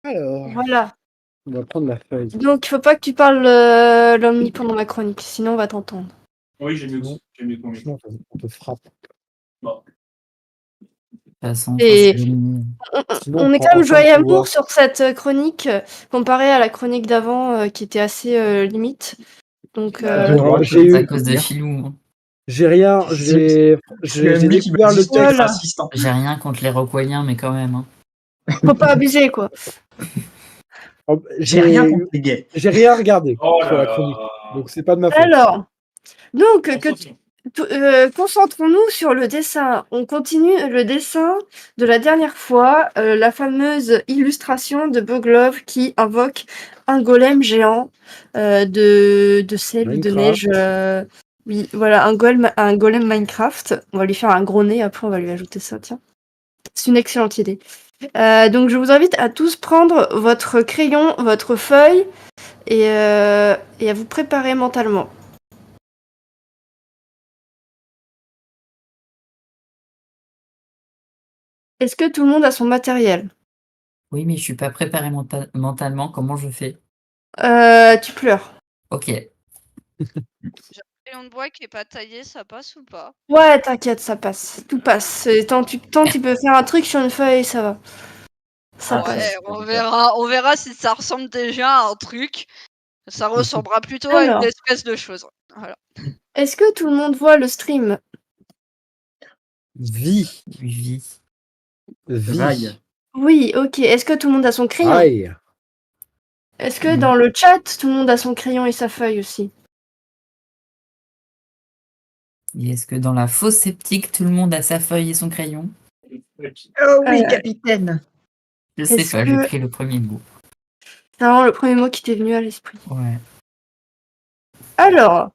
Alors, Voilà. on va prendre la feuille. Donc, il faut pas que tu parles l'omni pendant ma chronique, sinon on va t'entendre. Oui, j'ai mieux Sinon, ton micro. sinon, on te frappe. Bon. De toute façon, Et c'est le- Sinon, on est prend quand même enfin joie et le amour pouvoir. sur cette chronique, comparé à la chronique d'avant qui était assez limite. Donc, J'ai c'est à eu. cause de Filou. Hein. J'ai rien. J'ai lui qui découvert m'a le dit que t'es texte. raciste. Hein. J'ai rien contre les Rockwelliens, mais quand même. Hein. faut pas abuser, quoi. Oh, J'ai rien contre les gays. J'ai rien regardé Oh sur là la là. chronique. Donc, c'est pas de ma faute. Alors, donc, concentrons-nous sur le dessin. On continue le dessin de la dernière fois, la fameuse illustration de Boglov qui invoque un golem géant de sel ou de Minecraft. neige. Oui, voilà, un golem Minecraft. On va lui faire un gros nez, après on va lui ajouter ça, tiens. C'est une excellente idée. Donc je vous invite à tous prendre votre crayon, votre feuille et à vous préparer mentalement. Est-ce que tout le monde a son matériel? Oui, mais je suis pas préparé mentalement. Comment je fais? Tu pleures. Ok. J'ai un crayon de bois qui est pas taillé, ça passe ou pas? Ouais, t'inquiète, ça passe. Tout passe. Tant tu peux faire un truc sur une feuille, ça va. Ça passe. Ouais, on verra si ça ressemble déjà à un truc. Ça ressemblera plutôt à Alors. une espèce de chose. Voilà. Est-ce que tout le monde voit le stream? Vie. Vie. Vie. Oui, ok. Est-ce que tout le monde a son crayon? Aïe. Est-ce que dans le chat, tout le monde a son crayon et sa feuille aussi? Et est-ce que dans la fosse sceptique, tout le monde a sa feuille et son crayon? Oh oui, capitaine. Je sais Est-ce pas, que- j'ai pris le premier mot. C'est vraiment le premier mot qui t'est venu à l'esprit. Ouais. Alors,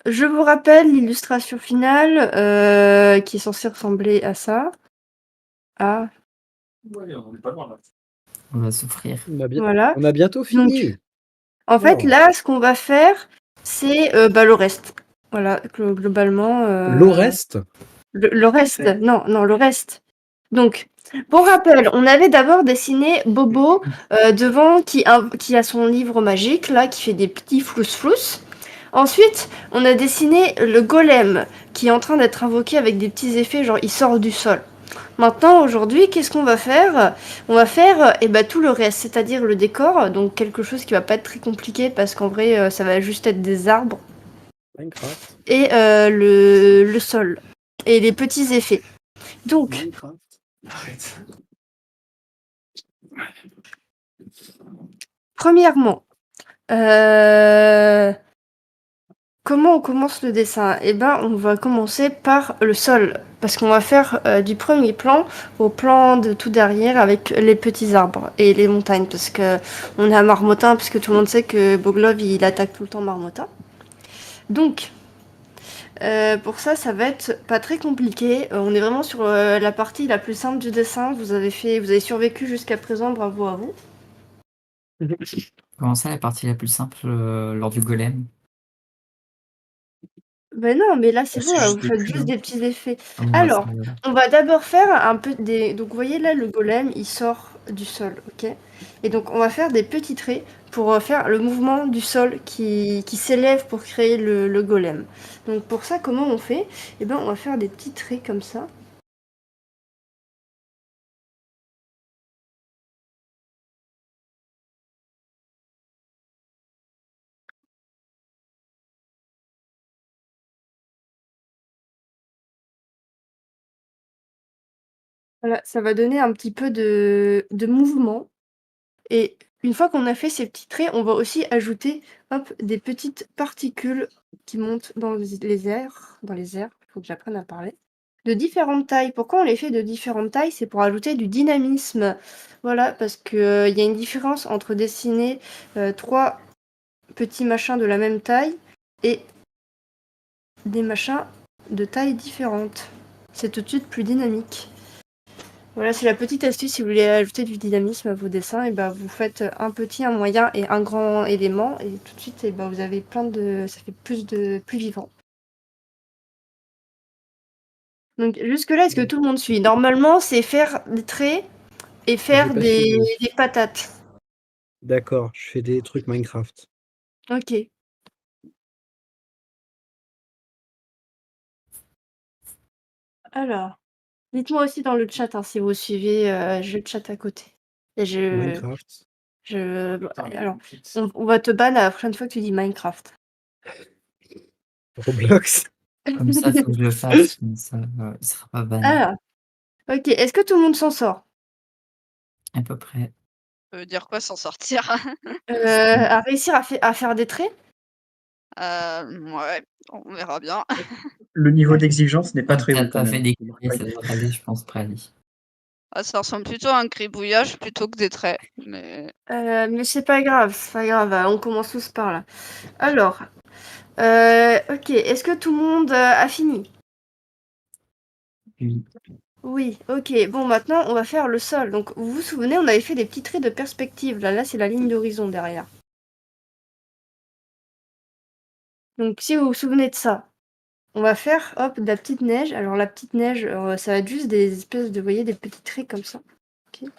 je vous rappelle l'illustration finale qui est censée ressembler à ça. Ah, Ouais, on est pas loin là. On va souffrir. voilà. On a bientôt fini. En fait, Oh. là, ce qu'on va faire, c'est le reste. Voilà, globalement. Le reste. Le reste, non, le reste. Donc, pour rappel, on avait d'abord dessiné Bobo devant qui a son livre magique, là, qui fait des petits flous-flous. Ensuite, on a dessiné le golem qui est en train d'être invoqué avec des petits effets, genre il sort du sol. Maintenant, aujourd'hui, qu'est-ce qu'on va faire? On va faire tout le reste, c'est-à-dire le décor, donc quelque chose qui va pas être très compliqué parce qu'en vrai, ça va juste être des arbres. Minecraft. Et le sol. Et les petits effets. Donc, Minecraft. Arrête. premièrement, comment on commence le dessin? Eh ben, on va commencer par le sol, parce qu'on va faire du premier plan au plan de tout derrière avec les petits arbres et les montagnes, parce que on est à Marmottin, parce que tout le monde sait que Boglov il attaque tout le temps Marmottin. Donc, pour ça, ça va être pas très compliqué. On est vraiment sur la partie la plus simple du dessin. Vous avez survécu jusqu'à présent, bravo à vous. Comment ça, la partie la plus simple lors du golem? Ben non, mais là c'est C'est bon, là, juste vous des faites plumes. juste des petits effets. Ah bon, Alors, bah, ça, voilà. on va d'abord faire un peu des... Donc vous voyez là, le golem, il sort du sol, ok? Et donc on va faire des petits traits pour faire le mouvement du sol qui s'élève pour créer le golem. Donc pour ça, comment on fait? Eh ben on va faire des petits traits comme ça. Voilà, ça va donner un petit peu de mouvement. Et une fois qu'on a fait ces petits traits, on va aussi ajouter des petites particules qui montent dans les airs. Il faut que j'apprenne à parler. De différentes tailles. Pourquoi on les fait de différentes tailles? C'est pour ajouter du dynamisme. Voilà, parce qu'il y a une différence entre dessiner 3 petits machins de la même taille et des machins de tailles différentes. C'est tout de suite plus dynamique. Voilà, c'est la petite astuce si vous voulez ajouter du dynamisme à vos dessins, et vous faites un petit, un moyen et un grand élément, et tout de suite, vous avez ça fait plus vivant. Donc jusque là, est-ce que tout le monde suit? Normalement, c'est faire des traits et faire pas des, fini. des patates. D'accord, je fais des trucs Minecraft. Ok. Alors, dites-moi aussi dans le chat hein, si vous suivez, j'ai le chat à côté. Et Minecraft. alors, on va te ban la prochaine fois que tu dis Minecraft. Roblox. Comme ça, faut que je le fasse. Comme ça, il sera pas banni. Alors, ok. Est-ce que tout le monde s'en sort? À peu près. Ça veut dire quoi s'en sortir? À réussir à faire des traits? Ouais, on verra bien. Le niveau d'exigence n'est pas Comme très t'as haut quand pas fait même. des clés, ça devrait aller, je pense, Prali. Ah, ça ressemble plutôt à un gribouillage plutôt que des traits. Mais c'est pas grave, on commence tous par là. Alors, ok, est-ce que tout le monde a fini? Oui. Oui, ok. Bon, maintenant, on va faire le sol. Donc, vous vous souvenez, on avait fait des petits traits de perspective. Là, c'est la ligne d'horizon derrière. Donc, si vous vous souvenez de ça, on va faire, hop, de la petite neige. Alors, la petite neige, ça va être juste des espèces de, vous voyez, des petits traits comme ça. Ok.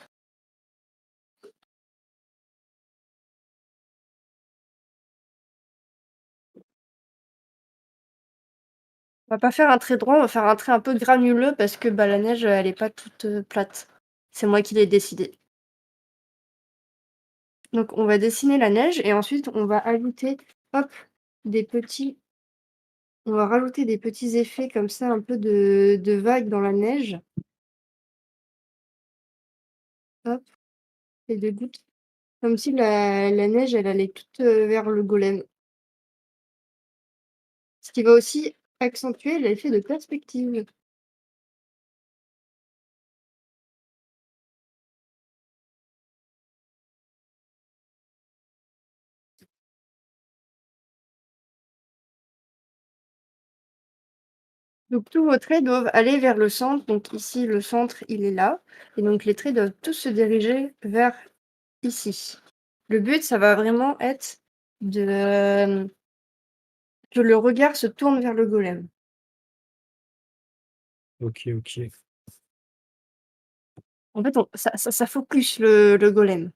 On va pas faire un trait droit, on va faire un trait un peu granuleux parce que bah, la neige, elle est pas toute plate. C'est moi qui l'ai décidé. Donc on va dessiner la neige et ensuite on va ajouter, hop, on va rajouter des petits effets comme ça, un peu de vagues dans la neige. Hop, et de gouttes. Comme si la neige, elle allait toute vers le golem. Ce qui va aussi accentuer l'effet de perspective. Donc tous vos traits doivent aller vers le centre. Donc ici, le centre, il est là. Et donc les traits doivent tous se diriger vers ici. Le but, ça va vraiment être que le regard se tourne vers le golem. Ok, ok. En fait, ça focus le golem.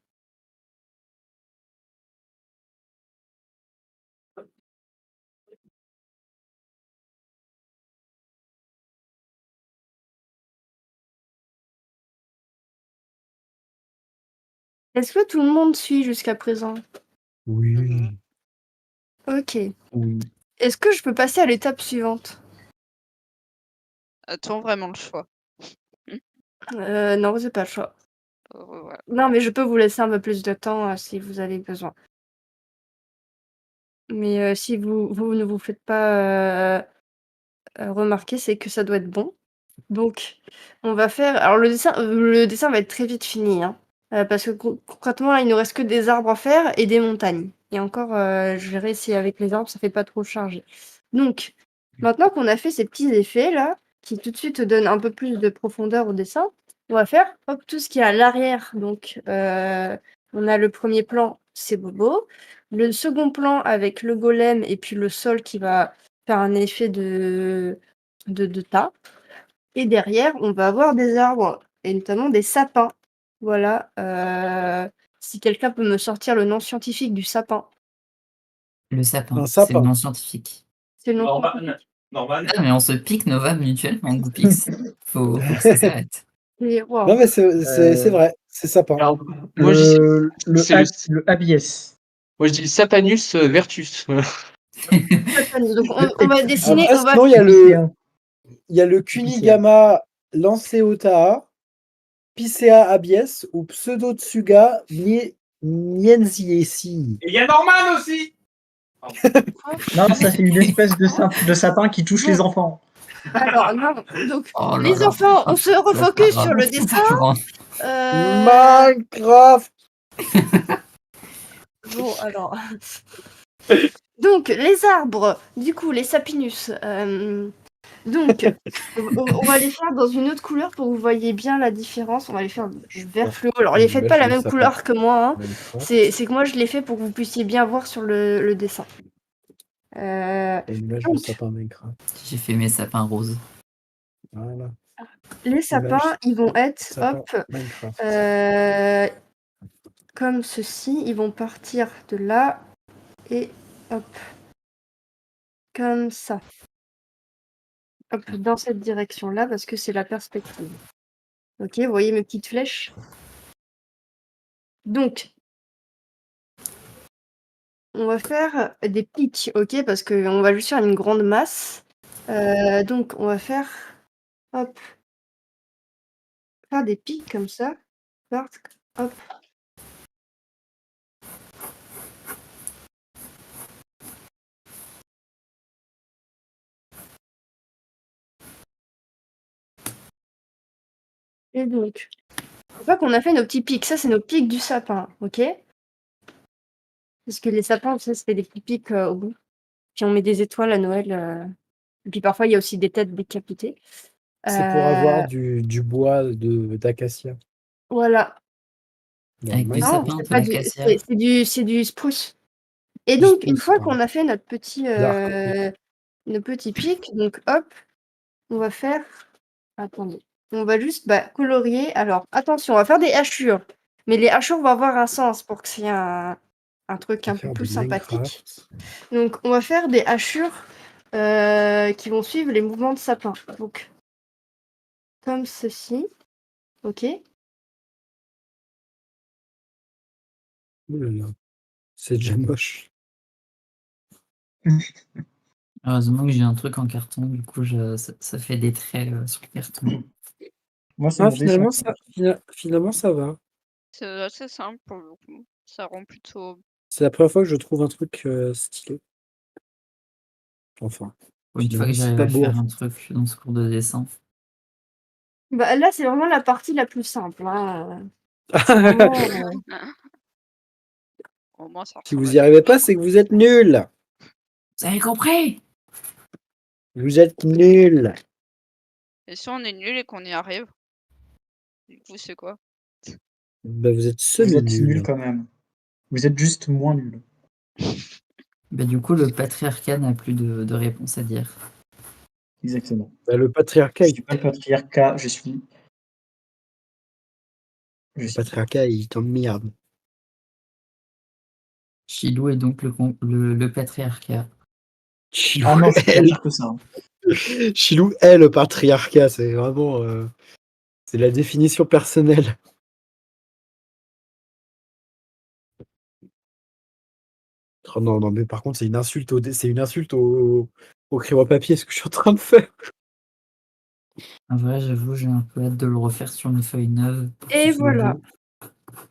Est-ce que tout le monde suit jusqu'à présent? Oui. Ok. Oui. Est-ce que je peux passer à l'étape suivante? A-t-on vraiment le choix? Non, c'est pas le choix. Voilà. Non, mais je peux vous laisser un peu plus de temps si vous avez besoin. Mais si vous ne vous faites pas remarquer, c'est que ça doit être bon. Donc, on va faire. Alors, le dessin va être très vite fini, hein, parce que concrètement, là, il nous reste que des arbres à faire et des montagnes. Et encore, je verrai si avec les arbres, ça fait pas trop chargé. Donc, maintenant qu'on a fait ces petits effets là, qui tout de suite donnent un peu plus de profondeur au dessin, on va faire hop, tout ce qui est à l'arrière. Donc, on a le premier plan, c'est Bobo. Le second plan avec le golem et puis le sol qui va faire un effet de tas. Et derrière, on va avoir des arbres, et notamment des sapins. Voilà. Si quelqu'un peut me sortir le nom scientifique du sapin. Le sapin, Un c'est le sapin. nom scientifique. C'est le nom Normal. scientifique. Normal. Ah, mais on se pique Nova mutuellement, Goopix. Faut que ça s'arrête. Et waouh. Non, mais c'est vrai, c'est sapin. Alors, moi, je dis, c'est Le Abies. moi, je dis le Sapanus vertus. Donc on va dessiner. Après, On va... sinon, il y a Épicéen. le Kunigama Lanceota, Picea abies ou Pseudotsuga nienziesi. Et il y a Norman aussi. Non, ça c'est une espèce de sapin qui touche les enfants. Alors non. Donc Oh là les là. enfants, on se refocus sur le C'est pas dessin. grave. Minecraft. Bon alors. Donc les arbres, du coup les sapinus. Donc, on va les faire dans une autre couleur pour que vous voyez bien la différence. On va les faire vert fluo. Alors, les faites pas la même couleur que moi. Hein. C'est que moi, je l'ai fait pour que vous puissiez bien voir sur le dessin. Une image de Donc, sapin Minecraft. J'ai fait mes sapins roses. Voilà. Les sapins, ils vont être, Sapin hop, Minecraft. comme ceci. Ils vont partir de là et hop, comme ça. Hop, dans cette direction-là, parce que c'est la perspective. Ok, vous voyez mes petites flèches? Donc, on va faire des pics, ok, parce qu'on va juste faire une grande masse. Donc, on va faire, hop, faire des pics comme ça. Hop. Et donc, une fois qu'on a fait nos petits pics, ça c'est nos pics du sapin, ok? Parce que les sapins, ça c'est des petits pics au bout. Puis on met des étoiles à Noël. Et puis parfois il y a aussi des têtes décapitées. C'est pour avoir Euh, du bois d'acacia. Voilà. Avec du Non, sapin, c'est pas pas d'acacia. c'est du spruce. Et Du donc, une spruce, fois pardon. qu'on a fait notre petit, Dark, oui. nos petits pics, donc hop, on va faire. Attendez. On va juste colorier. Alors, attention, on va faire des hachures. Mais les hachures vont avoir un sens pour que c'est un truc On un va peu faire plus du sympathique. Minecraft. Donc, on va faire des hachures qui vont suivre les mouvements de sapin. Donc, comme ceci. Ok. Oh là là. C'est déjà moche. Heureusement que j'ai un truc en carton, du coup, ça fait des traits sur le carton. Moi, c'est Ah, mon dessin. finalement, ça va. C'est assez simple pour le coup. Ça rend plutôt. C'est la première fois que je trouve un truc stylé. Enfin, Une fois finalement, que c'est j'arrive pas à beau. faire un truc dans ce cours de dessin. Là, c'est vraiment la partie la plus simple. Hein. C'est vraiment, Au moins, ça Si ressemble vous à y arrivez quelque pas, chose. c'est que vous êtes nuls. Vous avez compris? Vous êtes nuls. Et si on est nul et qu'on y arrive, du coup, c'est quoi? Bah, vous êtes Vous êtes semi-nuls. nuls quand même. Vous êtes juste moins nuls. Bah, du coup, le patriarcat n'a plus de réponse à dire. Exactement. Bah, le patriarcat, Je suis pas le patriarcat, je suis. il t'emmerde. Chilou est donc le patriarcat. Chilou, Ah non, je suis elle. pire que ça. Hein. Chilou est le patriarcat. C'est vraiment... c'est la définition personnelle. Oh non, non, mais par contre, c'est une insulte au crayon à papier, ce que je suis en train de faire. En vrai, j'avoue, j'ai un peu hâte de le refaire sur une feuille neuve. Pour Et qu'il soit voilà. beau.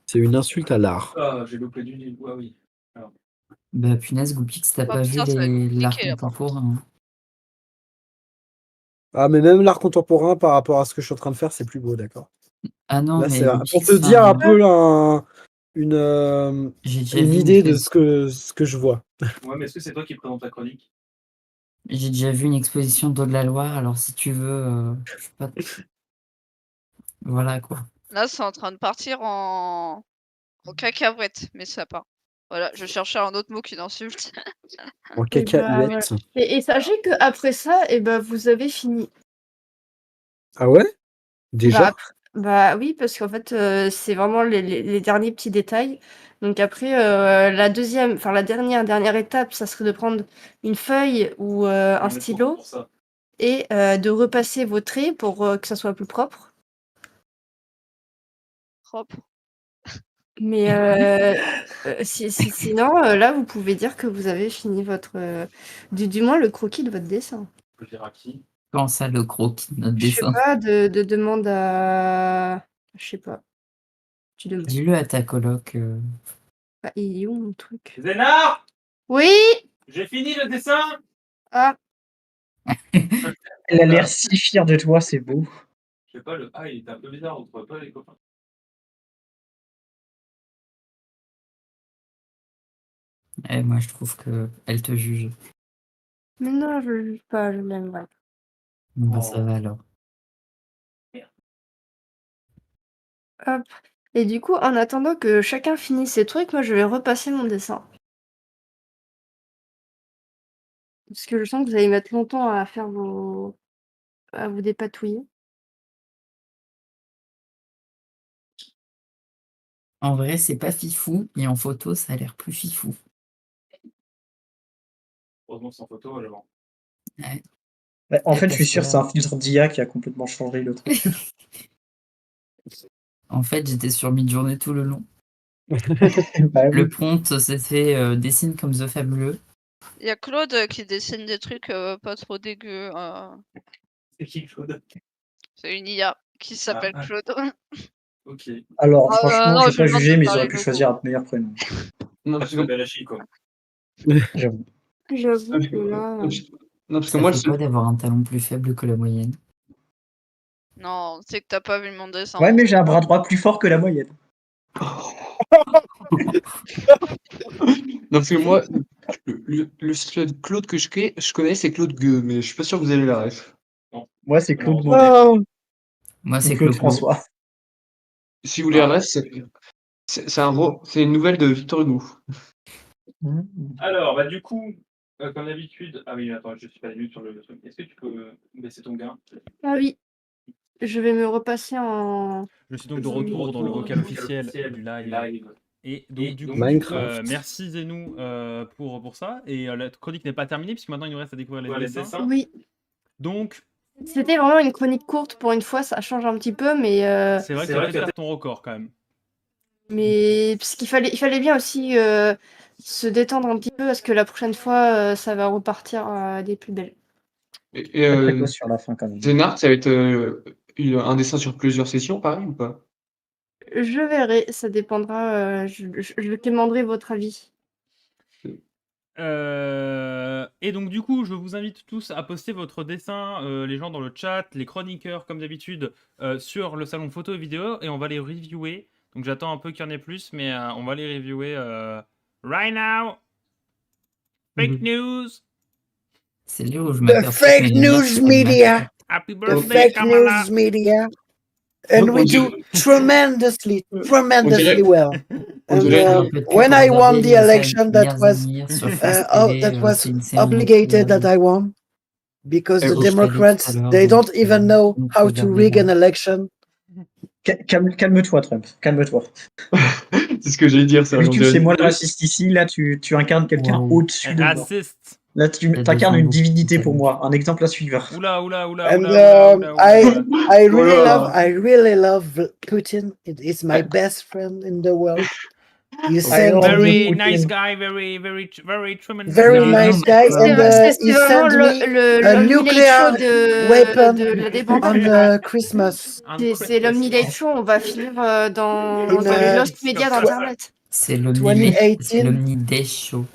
C'est une insulte à l'art. Ah, j'ai loupé du nez. Ah oui. Bah, punaise, Goupix, t'as Oh pas vu putain, ça va être l'art compliqué là par contre. contemporain. Ah, mais même l'art contemporain, par rapport à ce que je suis en train de faire, c'est plus beau, d'accord. Ah non, Là, mais c'est pour Goupix, te dire un peu j'ai déjà une vu idée de ce que je vois. Ouais, mais est-ce que c'est toi qui présente ta chronique? J'ai déjà vu une exposition d'eau de la Loire, alors si tu veux, je sais pas. Voilà quoi. Là, c'est en train de partir en cacahuète, mes sapins. Voilà, je cherchais un autre mot qu'une insulte. En Et voilà. cacahuète. Et sachez qu'après ça, vous avez fini. Ah ouais? Déjà? Oui, parce qu'en fait, c'est vraiment les derniers petits détails. Donc après, la dernière étape, ça serait de prendre une feuille ou un stylo et de repasser vos traits pour que ça soit plus propre. Propre. Mais sinon, là, vous pouvez dire que vous avez fini votre... du moins le croquis de votre dessin. Je peux dire à qui? Comment ça, le croquis de notre Je sais dessin? pas, de demande à... Je sais pas. Tu demandes. Dis-le à ta coloc. Il est où mon truc? Zénard! Oui! J'ai fini le dessin! Ah! Elle a l'air si fière de toi, c'est beau. Je sais pas, le A, il était un peu bizarre, on trouvait pas les copains. Eh, moi, je trouve que elle te juge. Mais non, je le juge pas, je l'aime, ouais. Bon, bah, ça va alors. Hop. Et du coup, en attendant que chacun finisse ses trucs, moi, je vais repasser mon dessin. Parce que je sens que vous allez mettre longtemps à faire à vous dépatouiller. En vrai, c'est pas fifou, et en photo, ça a l'air plus fifou. Heureusement, sans photo, alors. Ouais. Ouais, en Ouais, fait, je suis parce que sûr, c'est là, un filtre d'IA qui a complètement changé le truc. en fait, j'étais sur Midjourney tout le long. Bah oui. Le prompt, c'était dessine comme The Fabuleux. Il y a Claude qui dessine des trucs pas trop dégueux. C'est qui, Claude? C'est une IA qui s'appelle Ah. Claude. Ok. Alors, franchement, non, je vais je pas lui demande juger, de mais ils faire auraient les pu logos. choisir un meilleur prénom. Non, Ah, parce tu que, m'appelles Belachi, quoi. J'avoue. J'avoue que là. non, parce que Ça moi, fait quoi d'avoir un talon plus faible que la moyenne? Non, c'est que t'as pas vu mon dessin. Ouais, mon mais j'ai un truc. bras droit plus fort que la moyenne. Non, parce que moi, le seul Claude que je connais, c'est Claude Gueux, mais je suis pas sûr que vous avez la ref. Moi, c'est Claude Non, Monet. Oh, Moi, Ou c'est Claude Clo-Clo. François. Si vous voulez la ref, c'est une nouvelle de Victor Hugo. Alors, bah, du coup, comme d'habitude. Ah oui, attends, je suis pas venu sur le truc. Est-ce que tu peux baisser ton gain? Ah oui, je vais me repasser en. Je suis donc de retour dans le vocal officiel du live. Et donc, du coup, Minecraft. merci Zenou pour ça. Et la chronique n'est pas terminée, puisque maintenant il nous reste à découvrir les dessins. Oui, Donc, c'était vraiment une chronique courte pour une fois, ça change un petit peu, mais c'est vrai que ça fait faire ton record quand même. parce qu'il fallait bien aussi se détendre un petit peu parce que la prochaine fois, ça va repartir des plus belles. Et Très précoce sur la fin, quand même. Zénart, ça va être un dessin sur plusieurs sessions, pareil ou pas? Je verrai, ça dépendra. Je demanderai votre avis. Et donc du coup, je vous invite tous à poster votre dessin, les gens dans le chat, les chroniqueurs comme d'habitude, sur le salon photo et vidéo, et on va les reviewer. Donc j'attends un peu qu'il y en ait plus, mais on va les reviewer right now. Fake news. C'est là où je The m'aperçois que fake mes lumières news sont media. mal. Happy The birthday, fake Kamala. news media. And we do tremendously well. And when I won the election, that was obligated that I won, because the Democrats, they don't even know how to rig an election. Calme-toi, Trump. Calme-toi. C'est ce que j'allais dire. D'habitude, c'est moi le raciste ici. Là, tu incarnes quelqu'un au-dessus de moi. Raciste. Là, tu incarnes une divinité pour moi. Un exemple à suivre. Oula, oula, oula, And oula, oula, oula. I really love Putin. It is my best friend in the world. You sent Very me nice guy, very tremendous very guy. nice guy, and C'est he vraiment sent me l'homme nuclear weapon de la débandade. on Christmas. C'est l'homme Millet Show, on va finir dans les Lost Media d'Internet. C'est 2018. l'Omni-Day Show.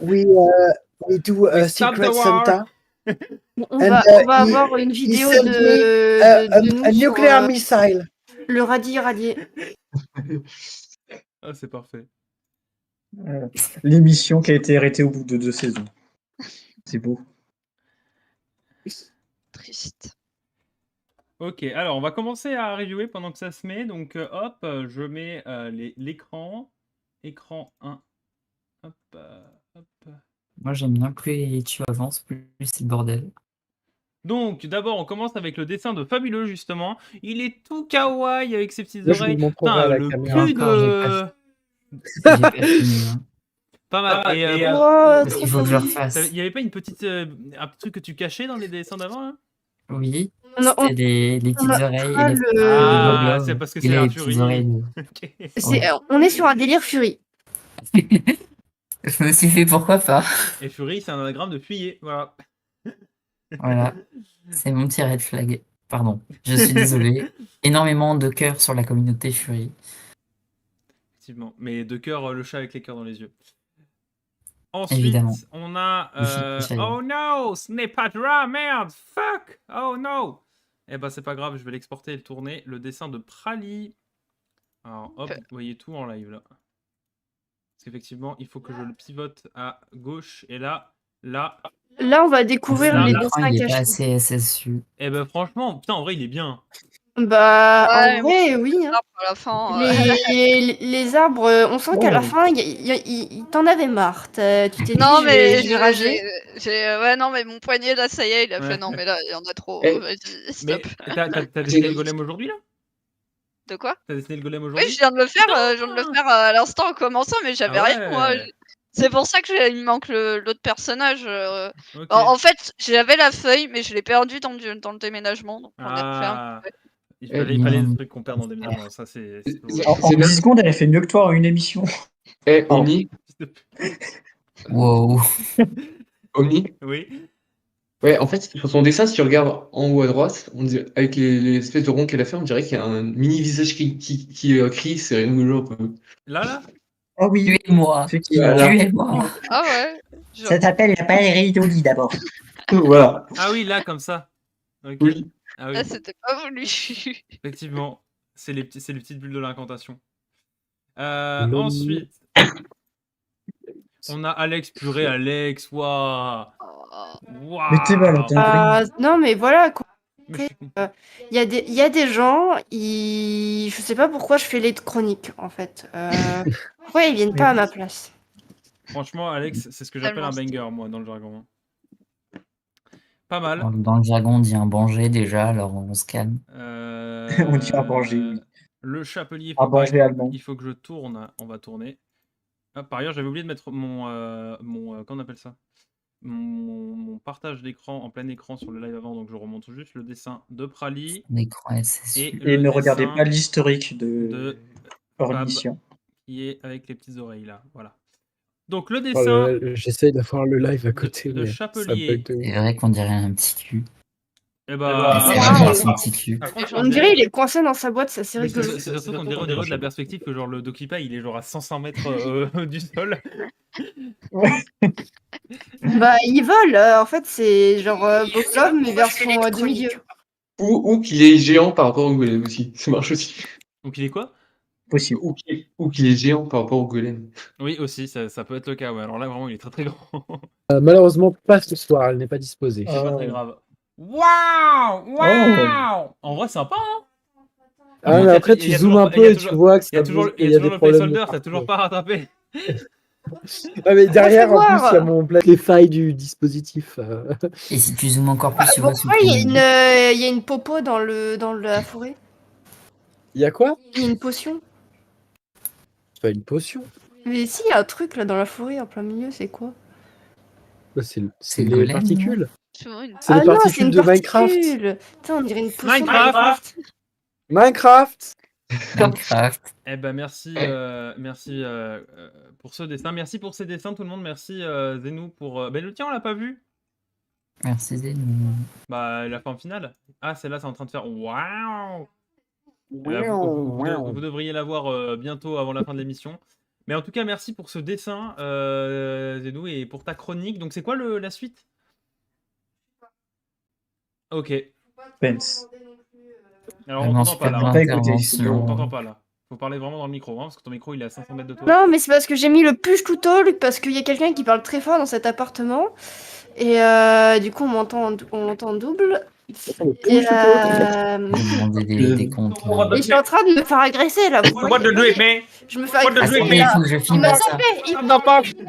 We do a stop Secret the war. Santa. On And, va avoir une vidéo sent de nous a sur nuclear missile. le radis radié. Ah, c'est parfait. L'émission qui a été arrêtée au bout de 2 saisons. C'est beau. Triste. Ok, alors on va commencer à reviewer pendant que ça se met. Donc hop, je mets l'écran. Écran 1. Hop, hop. Moi, j'aime bien plus les tu avances, plus c'est le bordel. Donc d'abord, on commence avec le dessin de Fabuleux justement. Il est tout kawaii avec ses petites Là, je vous oreilles. montrerai à Putain, la le caméra. cul Encore, de... J'ai pas fini. Hein. Pas mal. Et, Parce qu'il faut que je le refasse. il n'y avait pas une petite, un petit truc que tu cachais dans les dessins d'avant là? Oui, On a- c'était les petites oreilles et les Ah, de c'est parce que et c'est les un petites Fury. oreilles. Ok. On est sur un délire Fury. Je me suis fait pourquoi pas. Et Fury, c'est un anagramme de fuyer, voilà. Voilà, c'est mon petit red flag. Pardon, je suis désolé. Énormément de cœur sur la communauté Fury. Effectivement. Mais de cœur, le chat avec les cœurs dans les yeux. Ensuite, Évidemment. on a... Michel. Oh no, ce n'est pas drap, merde, fuck, oh no. Eh ben c'est pas grave, je vais l'exporter et le tourner. Le dessin de Prali. Alors hop, vous voyez tout en live là. Parce qu'effectivement, il faut que je le pivote à gauche et là. Là, on va découvrir Là, les l'écran, dessins Il est pas cachés. assez SSU. Eh ben franchement, putain, en vrai, il est bien. Bah, Ouais, en vrai, oui. Hein. À la fin. Les arbres, on sent qu'à la fin, il t'en avait marre. Tu t'es dit, Non, mais je vais rager. ouais, non, mais mon poignet là, ça y est, il a Ouais. fait non, mais là, il y en a trop. Eh, Vas-y, Mais stop. t'as dessiné le golem aujourd'hui là? De quoi? T'as dessiné le golem Oui, aujourd'hui? je viens de le faire, à l'instant en commençant, mais j'avais Ah rien moi. ouais. C'est pour ça que il me manque l'autre personnage. Ok. En fait, j'avais la feuille, mais je l'ai perdue dans le déménagement, donc on a refait un Ah. peu. Il fallait des trucs qu'on perd dans le déménagement, ça c'est En 10 secondes, elle a fait mieux que toi en une émission. Omni, Wow. Omni. Oui. Ouais, en fait, sur son dessin, si tu regardes en haut à droite, avec les espèces de ronds qu'elle a fait, on dirait qu'il y a un mini visage qui crie, c'est rigolo un peu. Là Oh oui, Tuez-moi. effectivement. Tuez-moi. Ah ouais. Ça s'appelle la pâlerie d'Oli d'abord. Voilà. Ah oui, là, comme ça. Ok. Oui. Ah oui, Ah, c'était pas voulu. effectivement. C'est les petites bulles de l'incantation. L'Omni. Ensuite, on a Alex, purée, Alex, waouh. Waouh. Mais t'es malade, Non, mais voilà, quoi. Mais je suis con- Il y a des gens, je sais pas pourquoi je fais les chroniques, en fait. Pourquoi ils viennent pas à ma place? Franchement, Alex, c'est ce que j'appelle un Tellement banger, moi, dans le jargon. Pas mal. Dans le jargon, on dit un banger déjà, alors on se calme. On dit un banger, oui. Le chapelier, Un banger allemand. il faut que je tourne. On va tourner. Ah, par ailleurs, j'avais oublié de mettre mon comment on appelle ça? Mon partage d'écran en plein écran sur le live avant, donc je remonte juste le dessin de Prali Un écran SSU. et Et le ne regardez dessin pas l'historique de hors Fab émission. qui est avec les petites oreilles là. Voilà. Donc le Oh dessin là là, j'essaye d'avoir le live à côté, de mais ça Chapelier. bug de ouf. C'est vrai qu'on dirait un petit cul. Eh Et bah, c'est Waouh. vraiment son petit cul. On dirait il est coincé dans sa boîte, ça c'est mais rigolo. c'est surtout qu'on dirait au niveau de la perspective que genre le Dokipa il est genre à 500 mètres du sol. Bah, ils volent, en fait, c'est genre Bob mais version demi-dieu. Ou qu'il est géant par rapport au golem aussi. Ça marche aussi. Donc il est quoi? Possible. Ou qu'il est géant par rapport au golem. Oui aussi, ça peut être le cas. Ouais. Alors là vraiment il est très très grand. Malheureusement, pas ce soir, elle n'est pas disposée. C'est pas très grave. Waouh! En vrai sympa hein. Ah, mais après, tu zoomes un peu et tu vois que il y a ça toujours, bouge, il qu'il y y a a toujours des le problèmes de placeholder, t'as partout. toujours pas rattrapé. Ah, mais derrière, en plus, voir. il y a mon les failles du dispositif. Et si tu zoomes encore plus, tu vois sous Pourquoi il y a ton... il y a une popo dans la forêt? Il y a quoi? Il y a une potion. C'est pas une potion. Mais si, il y a un truc là dans la forêt en plein milieu, c'est quoi? Bah, c'est le les golem, particules. Tu vois, une- C'est Ah les non, c'est particules une de Minecraft. particule. Putain, on dirait une potion. Minecraft. Minecraft. Minecraft. Eh ben merci, merci pour ce dessin. Merci pour ces dessins tout le monde. Merci Zenou pour. Ben le tien on l'a pas vu. Merci Zenou. Bah la forme finale. Ah celle-là c'est en train de faire. Waouh. Vous devriez la voir bientôt avant la fin de l'émission. Mais en tout cas merci pour ce dessin Zenou et pour ta chronique. Donc c'est quoi la suite? Ok. Pence. Alors Vraiment on t'entend pas super là. bonne Pas écouté. On intervention. t'entend pas là. Faut parler vraiment dans le micro hein, parce que ton micro il est à 500 mètres de toi. Non, mais c'est parce que j'ai mis le push to talk parce qu'il y a quelqu'un qui parle très fort dans cet appartement. Et du coup, on m'entend en double. Et, Je vais demander des comptes. et je suis en train de me faire agresser là. Vous What the voyez drip man? Je me fais What the agresser. drip, Attendez, il là. faut que je Il filme m'a ça. tapé. Il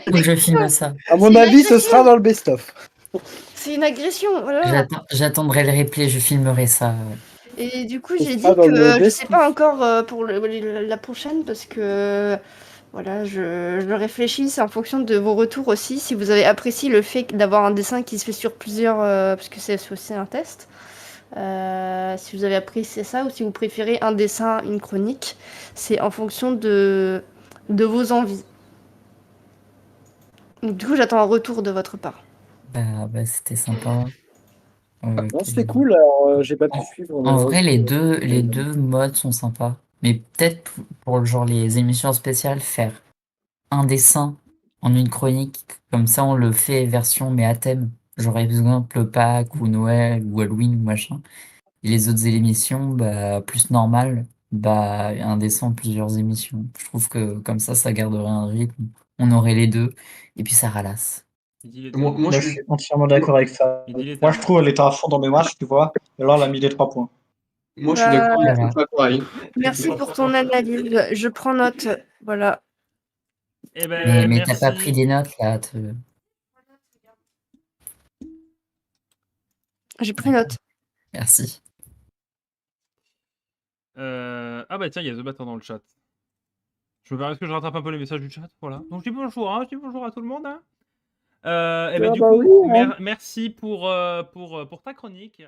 faut que je filme ça. À mon C'est une avis, ce agression. sera dans le best-of. C'est une agression. Voilà. J'attendrai le replay, je filmerai ça. Et du coup, Ce j'ai dit sera dans le que je best sais pas encore pour la prochaine parce que voilà, je réfléchis, c'est en fonction de vos retours aussi. Si vous avez apprécié le fait d'avoir un dessin qui se fait sur plusieurs, parce que c'est aussi un test. Si vous avez apprécié ça ou si vous préférez un dessin, une chronique, c'est en fonction de vos envies. Donc, du coup, j'attends un retour de votre part. Bah c'était sympa. Non, c'était cool. Alors, j'ai pas pu suivre. En vrai, malheureusement. les deux modes sont sympas. Mais peut-être pour genre les émissions spéciales, faire un dessin en une chronique, comme ça on le fait version mais à thème. Genre exemple Pâques ou Noël ou Halloween ou machin. Et les autres émissions, bah plus normal, bah un dessin en plusieurs émissions. Je trouve que comme ça garderait un rythme. On aurait les deux et puis ça ralasse. Moi, je suis entièrement d'accord avec ça. Il dit les Moi, termes. je trouve elle était à fond dans mes matchs, tu vois. Et là, elle a mis les 3 points. Moi, je suis d'accord avec Voilà. toi, pareil. Merci pour ton analyse. Je prends note. Voilà. Eh ben, Mais t'as pas merci. pris des notes là. J'ai pris note. Merci. Ah bah tiens, il y a The Batteur dans le chat. Est-ce que je rattrape un peu les messages du chat? Voilà. Donc je dis bonjour, hein, je dis bonjour à tout le monde. Hein. Et ben, Ah du bah coup, oui, hein. merci pour ta chronique.